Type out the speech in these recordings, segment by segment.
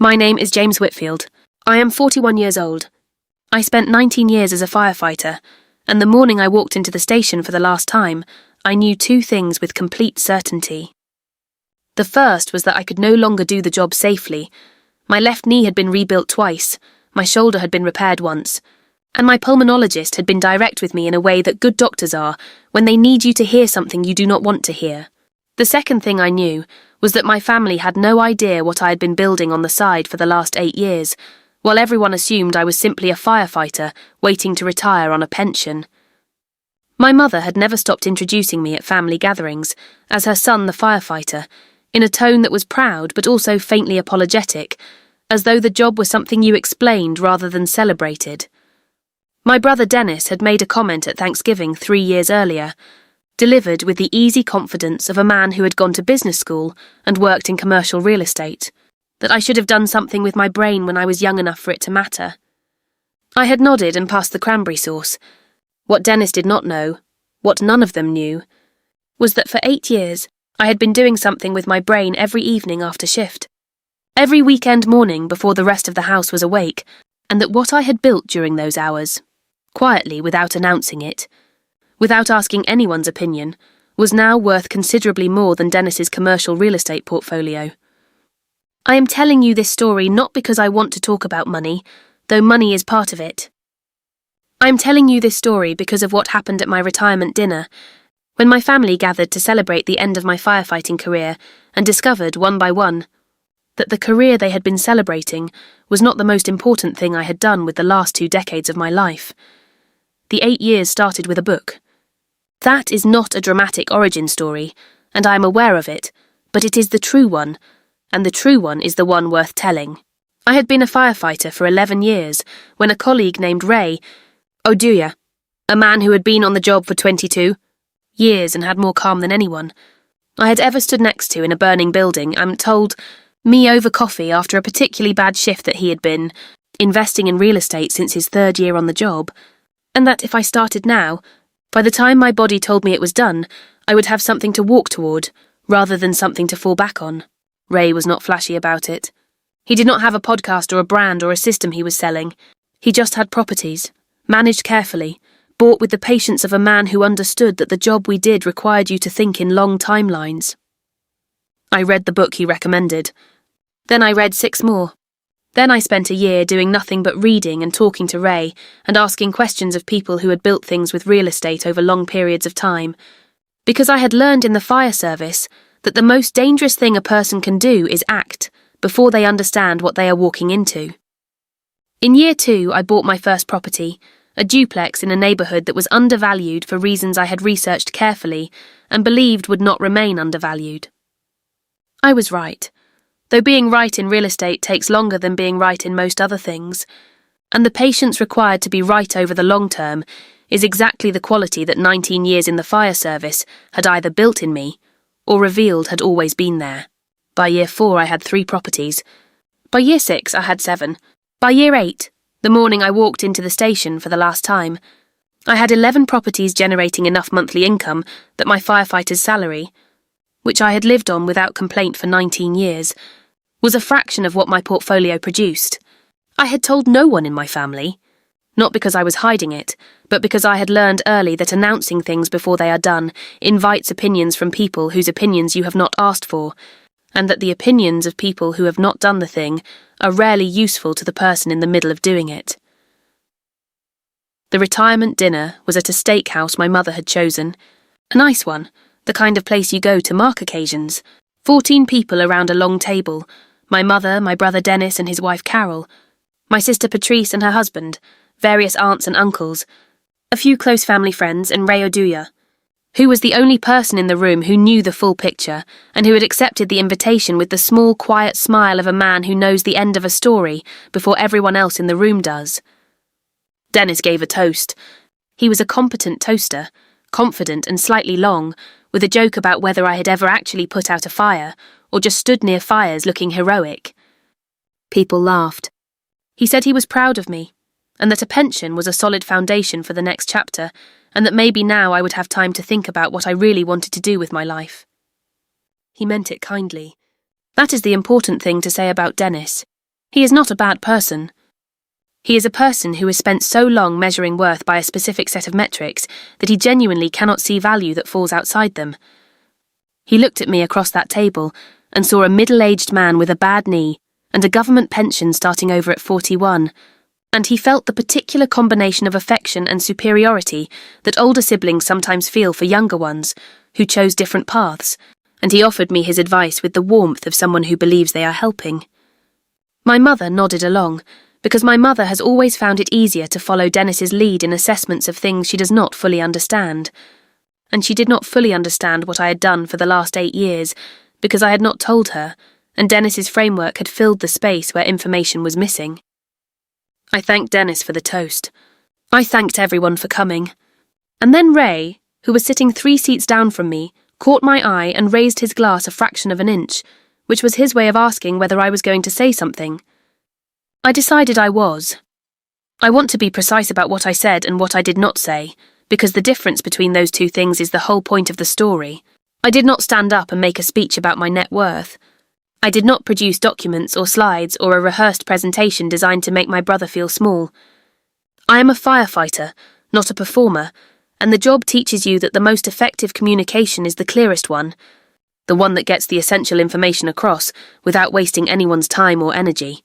My name is James Whitfield. I am 41 years old. I spent 19 years as a firefighter, and the morning I walked into the station for the last time, I knew two things with complete certainty. The first was that I could no longer do the job safely. My left knee had been rebuilt twice, my shoulder had been repaired once, and my pulmonologist had been direct with me in a way that good doctors are when they need you to hear something you do not want to hear. The second thing I knew was that my family had no idea what I had been building on the side for the last 8 years, while everyone assumed I was simply a firefighter waiting to retire on a pension. My mother had never stopped introducing me at family gatherings as her son the firefighter, in a tone that was proud but also faintly apologetic, as though the job was something you explained rather than celebrated. My brother Dennis had made a comment at Thanksgiving 3 years earlier, delivered with the easy confidence of a man who had gone to business school and worked in commercial real estate, that I should have done something with my brain when I was young enough for it to matter. I had nodded and passed the cranberry sauce. What Dennis did not know, what none of them knew, was that for 8 years I had been doing something with my brain every evening after shift, every weekend morning before the rest of the house was awake, and that what I had built during those hours, quietly without announcing it, without asking anyone's opinion, was now worth considerably more than Dennis's commercial real estate portfolio. I am telling you this story not because I want to talk about money, though money is part of it. I am telling you this story because of what happened at my retirement dinner, when my family gathered to celebrate the end of my firefighting career and discovered, one by one, that the career they had been celebrating was not the most important thing I had done with the last 2 decades of my life. The 8 years started with a book. That is not a dramatic origin story, and I am aware of it, but it is the true one, and the true one is the one worth telling. I had been a firefighter for 11 years when a colleague named Ray Oduya, a man who had been on the job for 22 years and had more calm than anyone I had ever stood next to in a burning building, told me over coffee after a particularly bad shift that he had been investing in real estate since his 3rd year on the job, and that if I started now, by the time my body told me it was done, I would have something to walk toward, rather than something to fall back on. Ray was not flashy about it. He did not have a podcast or a brand or a system he was selling. He just had properties, managed carefully, bought with the patience of a man who understood that the job we did required you to think in long timelines. I read the book he recommended. Then I read 6 more. Then I spent a year doing nothing but reading and talking to Ray and asking questions of people who had built things with real estate over long periods of time, because I had learned in the fire service that the most dangerous thing a person can do is act before they understand what they are walking into. In year 2, I bought my first property, a duplex in a neighbourhood that was undervalued for reasons I had researched carefully and believed would not remain undervalued. I was right. Though being right in real estate takes longer than being right in most other things, and the patience required to be right over the long term is exactly the quality that 19 years in the fire service had either built in me or revealed had always been there. By year 4 I had 3 properties. By year 6 I had 7. By year 8, the morning I walked into the station for the last time, I had 11 properties generating enough monthly income that my firefighter's salary, which I had lived on without complaint for 19 years, was a fraction of what my portfolio produced. I had told no one in my family, not because I was hiding it, but because I had learned early that announcing things before they are done invites opinions from people whose opinions you have not asked for, and that the opinions of people who have not done the thing are rarely useful to the person in the middle of doing it. The retirement dinner was at a steakhouse my mother had chosen, a nice one, the kind of place you go to mark occasions. 14 people around a long table, my mother, my brother Dennis and his wife Carol, my sister Patrice and her husband, various aunts and uncles, a few close family friends, and Ray Oduya, who was the only person in the room who knew the full picture and who had accepted the invitation with the small, quiet smile of a man who knows the end of a story before everyone else in the room does. Dennis gave a toast. He was a competent toaster, confident and slightly long, with a joke about whether I had ever actually put out a fire or just stood near fires looking heroic. People laughed. He said he was proud of me, and that a pension was a solid foundation for the next chapter, and that maybe now I would have time to think about what I really wanted to do with my life. He meant it kindly. That is the important thing to say about Dennis. He is not a bad person. He is a person who has spent so long measuring worth by a specific set of metrics that he genuinely cannot see value that falls outside them. He looked at me across that table and saw a middle-aged man with a bad knee and a government pension starting over at 41, and he felt the particular combination of affection and superiority that older siblings sometimes feel for younger ones who chose different paths, and he offered me his advice with the warmth of someone who believes they are helping. My mother nodded along, because my mother has always found it easier to follow Dennis's lead in assessments of things she does not fully understand. And she did not fully understand what I had done for the last 8 years, because I had not told her, and Dennis's framework had filled the space where information was missing. I thanked Dennis for the toast. I thanked everyone for coming. And then Ray, who was sitting 3 seats down from me, caught my eye and raised his glass a fraction of an inch, which was his way of asking whether I was going to say something. I decided I was. I want to be precise about what I said and what I did not say, because the difference between those two things is the whole point of the story. I did not stand up and make a speech about my net worth. I did not produce documents or slides or a rehearsed presentation designed to make my brother feel small. I am a firefighter, not a performer, and the job teaches you that the most effective communication is the clearest one, the one that gets the essential information across without wasting anyone's time or energy.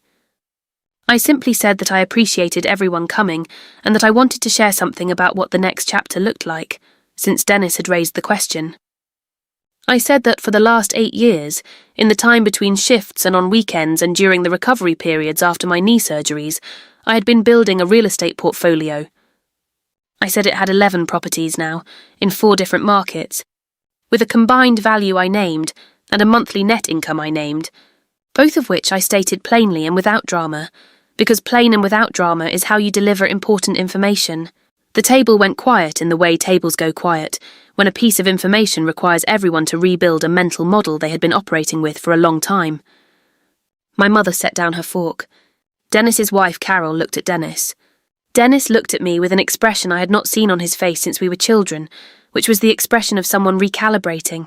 I simply said that I appreciated everyone coming and that I wanted to share something about what the next chapter looked like, since Dennis had raised the question. I said that for the last 8 years, in the time between shifts and on weekends and during the recovery periods after my knee surgeries, I had been building a real estate portfolio. I said it had 11 properties now, in 4 different markets, with a combined value I named and a monthly net income I named, both of which I stated plainly and without drama, because plain and without drama is how you deliver important information. The table went quiet in the way tables go quiet, when a piece of information requires everyone to rebuild a mental model they had been operating with for a long time. My mother set down her fork. Dennis's wife, Carol, looked at Dennis. Dennis looked at me with an expression I had not seen on his face since we were children, which was the expression of someone recalibrating.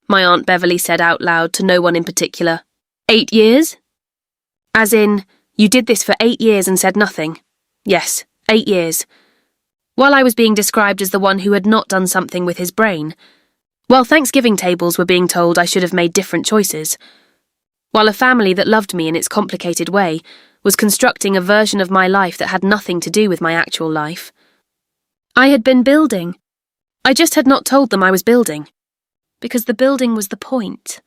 My Aunt Beverly said out loud to no one in particular, 8 years? As in, you did this for 8 years and said nothing. Yes, 8 years. While I was being described as the one who had not done something with his brain. While Thanksgiving tables were being told I should have made different choices. While a family that loved me in its complicated way was constructing a version of my life that had nothing to do with my actual life. I had been building. I just had not told them I was building. Because the building was the point.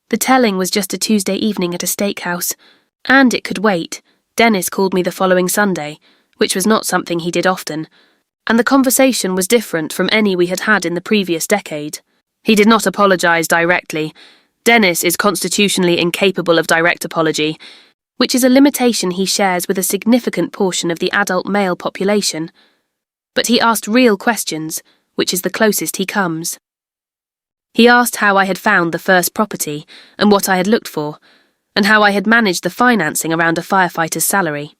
The telling was just a Tuesday evening at a steakhouse. And it could wait. Dennis called me the following Sunday, which was not something he did often, and the conversation was different from any we had had in the previous decade. He did not apologise directly. Dennis is constitutionally incapable of direct apology, which is a limitation he shares with a significant portion of the adult male population. But he asked real questions, which is the closest he comes. He asked how I had found the first property and what I had looked for, and how I had managed the financing around a firefighter's salary.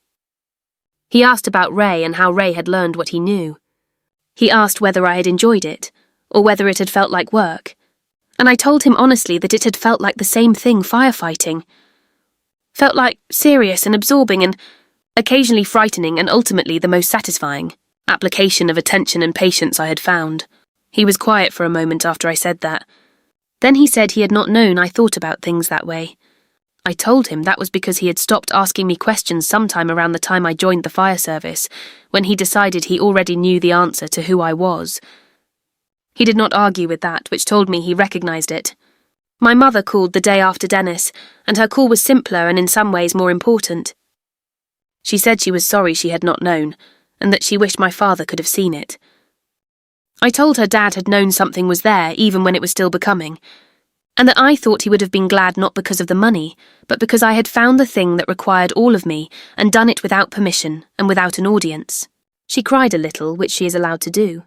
He asked about Ray and how Ray had learned what he knew. He asked whether I had enjoyed it, or whether it had felt like work, and I told him honestly that it had felt like the same thing firefighting. Felt like serious and absorbing and occasionally frightening and ultimately the most satisfying application of attention and patience I had found. He was quiet for a moment after I said that. Then he said he had not known I thought about things that way. I told him that was because he had stopped asking me questions sometime around the time I joined the fire service, when he decided he already knew the answer to who I was. He did not argue with that, which told me he recognised it. My mother called the day after Dennis, and her call was simpler and in some ways more important. She said she was sorry she had not known, and that she wished my father could have seen it. I told her Dad had known something was there even when it was still becoming, and that I thought he would have been glad not because of the money, but because I had found the thing that required all of me and done it without permission and without an audience. She cried a little, which she is allowed to do.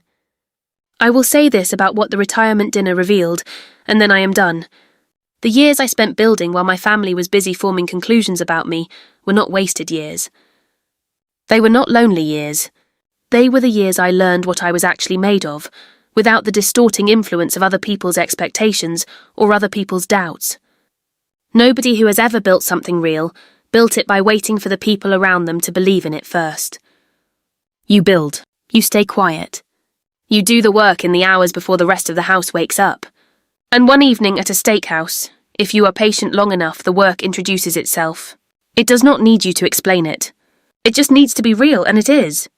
I will say this about what the retirement dinner revealed, and then I am done. The years I spent building while my family was busy forming conclusions about me were not wasted years. They were not lonely years. They were the years I learned what I was actually made of, without the distorting influence of other people's expectations or other people's doubts. Nobody who has ever built something real built it by waiting for the people around them to believe in it first. You build. You stay quiet. You do the work in the hours before the rest of the house wakes up. And one evening at a steakhouse, if you are patient long enough, the work introduces itself. It does not need you to explain it. It just needs to be real, and it is.